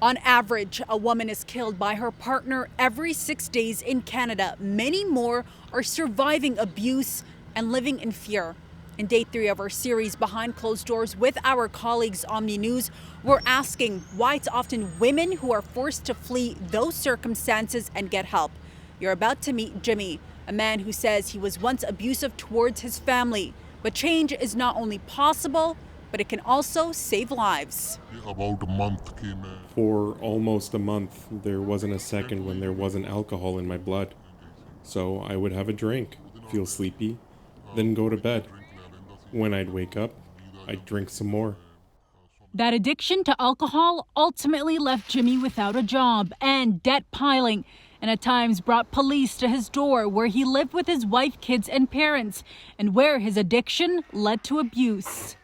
On average, a woman is killed by her partner every 6 days in Canada. Many more are surviving abuse and living in fear. In day 3 of our series, Behind Closed Doors, with our colleagues Omni News, we're asking why it's often women who are forced to flee those circumstances and get help. You're about to meet Jimmy, a man who says he was once abusive towards his family. But change is not only possible, but it can also save lives. About a month came in. For almost a month, there wasn't a second when there wasn't alcohol in my blood. So I would have a drink, feel sleepy, then go to bed. When I'd wake up, I'd drink some more. That addiction to alcohol ultimately left Jimmy without a job and debt piling, and at times brought police to his door, where he lived with his wife, kids, and parents, and where his addiction led to abuse.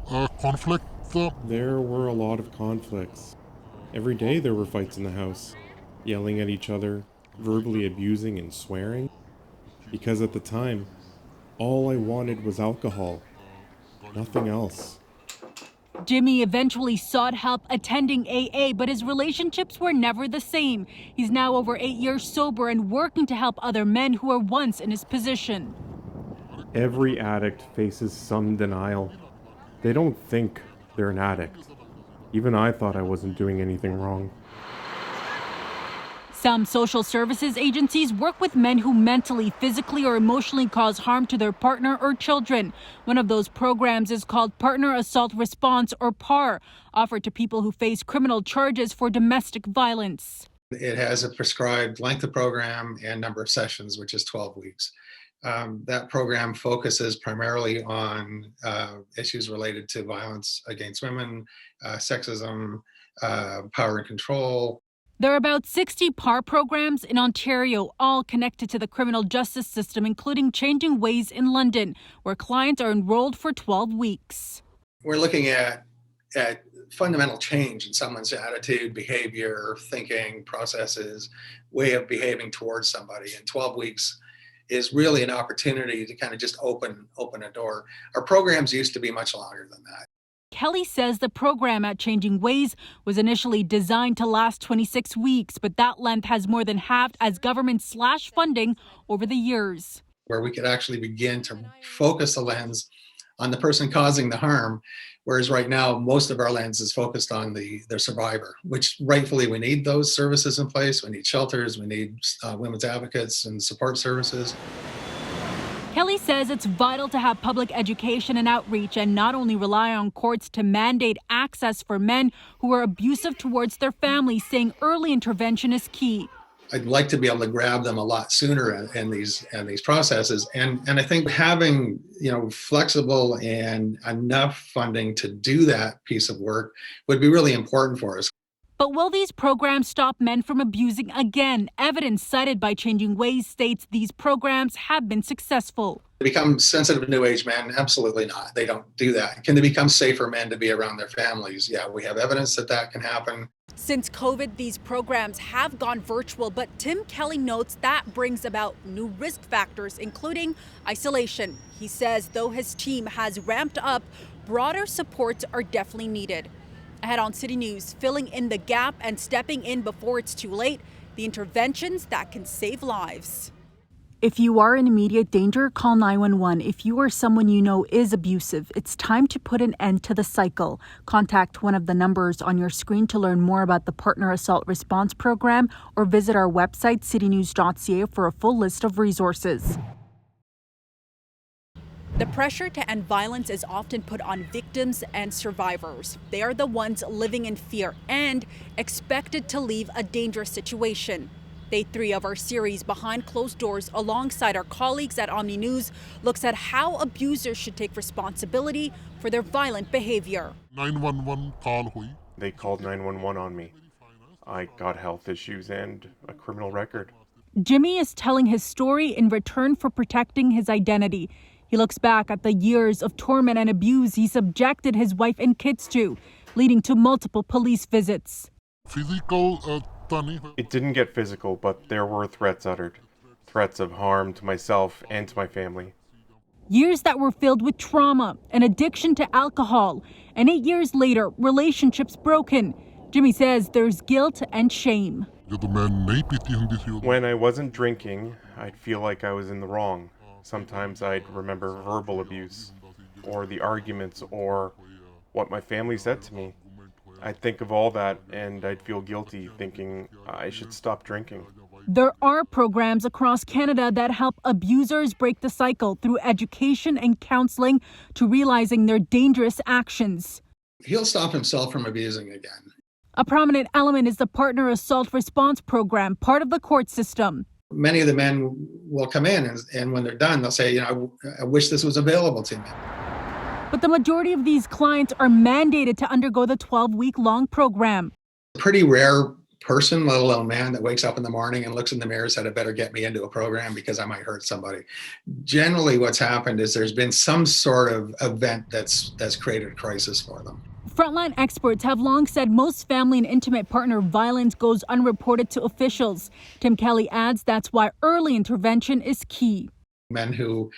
Conflict. There were a lot of conflicts. Every day there were fights in the house, yelling at each other, verbally abusing and swearing. Because at the time, all I wanted was alcohol, nothing else. Jimmy eventually sought help attending AA, but his relationships were never the same. He's now over 8 years sober and working to help other men who were once in his position. Every addict faces some denial. They don't think they're an addict. Even I thought I wasn't doing anything wrong. Some social services agencies work with men who mentally, physically, or emotionally cause harm to their partner or children. One of those programs is called Partner Assault Response, or PAR, offered to people who face criminal charges for domestic violence. It has a prescribed length of program and number of sessions, which is 12 weeks. That program focuses primarily on issues related to violence against women, sexism, power and control. There are about 60 PAR programs in Ontario, all connected to the criminal justice system, including Changing Ways in London, where clients are enrolled for 12 weeks. We're looking at fundamental change in someone's attitude, behavior, thinking, processes, way of behaving towards somebody. And 12 weeks is really an opportunity to kind of just open a door. Our programs used to be much longer than that. Kelly says the program at Changing Ways was initially designed to last 26 weeks, but that length has more than halved as government slashed funding over the years. Where we could actually begin to focus the lens on the person causing the harm, whereas right now most of our lens is focused on the survivor, which rightfully we need those services in place. We need shelters, we need women's advocates and support services. Kelly says it's vital to have public education and outreach and not only rely on courts to mandate access for men who are abusive towards their families, saying early intervention is key. I'd like to be able to grab them a lot sooner in these processes. And I think having, flexible and enough funding to do that piece of work would be really important for us. But will these programs stop men from abusing again? Evidence cited by Changing Ways states these programs have been successful. They become sensitive new age men? Absolutely not. They don't do that. Can they become safer men to be around their families? Yeah, we have evidence that can happen. Since COVID, these programs have gone virtual, but Tim Kelly notes that brings about new risk factors, including isolation. He says though his team has ramped up, broader supports are definitely needed. Ahead on City News, filling in the gap and stepping in before it's too late, the interventions that can save lives. If you are in immediate danger, call 911. If you or someone you know is abusive, it's time to put an end to the cycle. Contact one of the numbers on your screen to learn more about the Partner Assault Response Program or visit our website, citynews.ca, for a full list of resources. The pressure to end violence is often put on victims and survivors. They are the ones living in fear and expected to leave a dangerous situation. Day 3 of our series, Behind Closed Doors, alongside our colleagues at Omni News, looks at how abusers should take responsibility for their violent behavior. 911 call hui. They called 911 on me. I got health issues and a criminal record. Jimmy is telling his story in return for protecting his identity. He looks back at the years of torment and abuse he subjected his wife and kids to, leading to multiple police visits. Physical, It didn't get physical, but there were threats uttered. Threats of harm to myself and to my family. Years that were filled with trauma, an addiction to alcohol, and 8 years later, relationships broken. Jimmy says there's guilt and shame. ਜਦੋਂ ਮੈਂ ਨਹੀਂ ਪੀਤੀ ਹੁੰਦੀ ਸੀ ਉਦੋਂ When I wasn't drinking, I'd feel like I was in the wrong. Sometimes I'd remember verbal abuse, or the arguments, or what my family said to me. I'd think of all that and I'd feel guilty, thinking I should stop drinking. There are programs across Canada that help abusers break the cycle through education and counseling to realizing their dangerous actions. He'll stop himself from abusing again. A prominent element is the Partner Assault Response Program, part of the court system. Many of the men will come in and when they're done, they'll say, I wish this was available to me. But the majority of these clients are mandated to undergo the 12-week-long program. A pretty rare person, let alone man, that wakes up in the morning and looks in the mirror and said, I better get me into a program because I might hurt somebody. Generally, what's happened is there's been some sort of event that's created a crisis for them. Frontline experts have long said most family and intimate partner violence goes unreported to officials. Tim Kelly adds that's why early intervention is key. Men who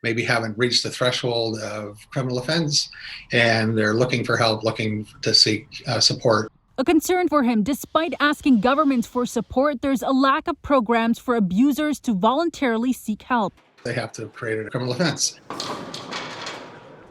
maybe haven't reached the threshold of criminal offense and they're looking for help, looking to seek support. A concern for him, despite asking governments for support, there's a lack of programs for abusers to voluntarily seek help. They have to have created a criminal offense.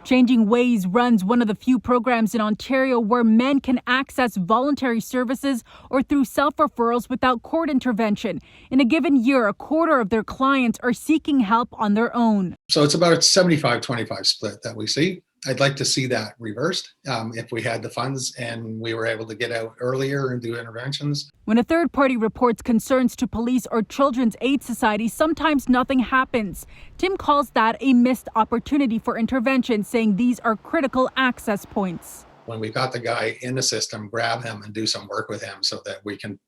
Changing Ways runs one of the few programs in Ontario where men can access voluntary services or through self-referrals without court intervention. In a given year, a quarter of their clients are seeking help on their own. So it's about a 75-25 split that we see. I'd like to see that reversed if we had the funds and we were able to get out earlier and do interventions. When a third party reports concerns to police or Children's Aid Society, sometimes nothing happens. Tim calls that a missed opportunity for intervention, saying these are critical access points. When we got the guy in the system, grab him and do some work with him so that we can,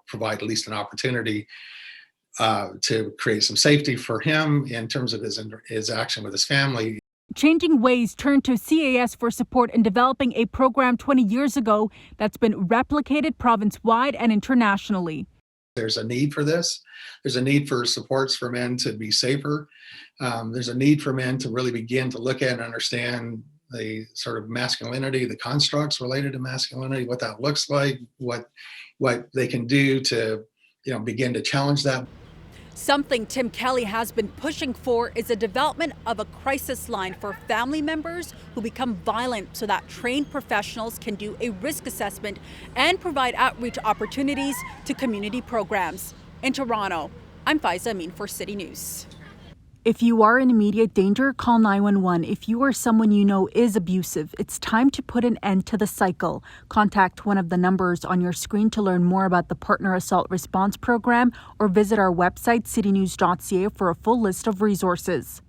provide at least an opportunity to create some safety for him in terms of his action with his family. Changing Ways turned to CAS for support in developing a program 20 years ago that's been replicated province-wide and internationally. There's a need for this. There's a need for supports for men to be safer. There's a need for men to really begin to look at and understand the sort of masculinity, the constructs related to masculinity, what that looks like, what they can do to, begin to challenge that. Something Tim Kelly has been pushing for is the development of a crisis line for family members who become violent so that trained professionals can do a risk assessment and provide outreach opportunities to community programs. In Toronto, I'm Faiza Amin for City News. If you are in immediate danger, call 911. If you or someone you know is abusive, it's time to put an end to the cycle. Contact one of the numbers on your screen to learn more about the Partner Assault Response Program or visit our website, citynews.ca, for a full list of resources.